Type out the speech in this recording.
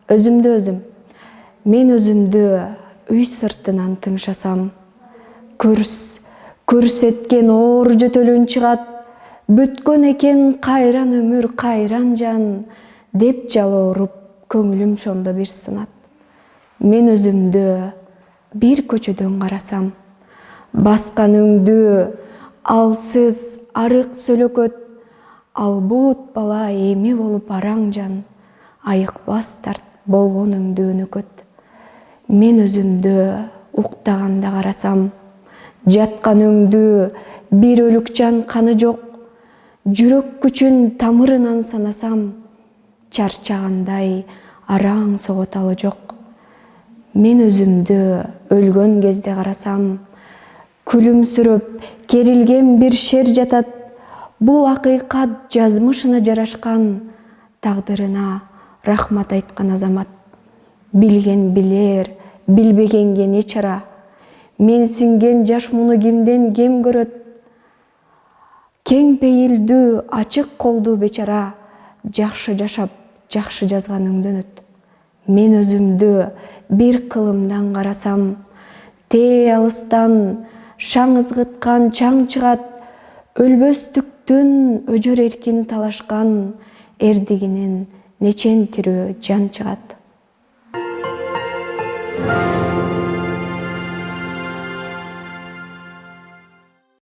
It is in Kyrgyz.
Өзүмдү өзүм, мен өзүмдү үй сыртынан тыңшасам, көрсеткен оор жөтөлүн чыгат, бүткөн экен кайран өмүр, кайран жан, деп жалооруп көңүлүм шондо бир сынат. Мен өзүмдү бир көчөдөн карасам, баскан өңдү алсыз арык сөлөкөт, албут бала эми болуп араң жан, айыкпас тарт болгон өңдү өнөкөт. Мен өзүмдү уктаганда карасам, жаткан өңдү бир өлүк жан каны жок, жүрөк күчүн тамырынан санасам, чарчагандай араң согот алы жок. Мен өзүмдү өлгөн кезде карасам, күлүмсүрөп керилген бир шер жатат, бул акыйкат жазмышына жарашкан, тагдырына рахмат айткан азамат. Билген билер, билбегенге не чара, менсинген жаш муну кимден кем көрөт, кең пейилдүү ачык колдуу бечара, жакшы жашап жакшы жазган өңдөнөт. Мен өзүмдү бир кылымдан карасам, тээ алыстан шаң ызгыткан чаң чыгат, өлбөстүктүн өжөр эркин талашкан, эрдигинен нечен тирөө жан чыгат.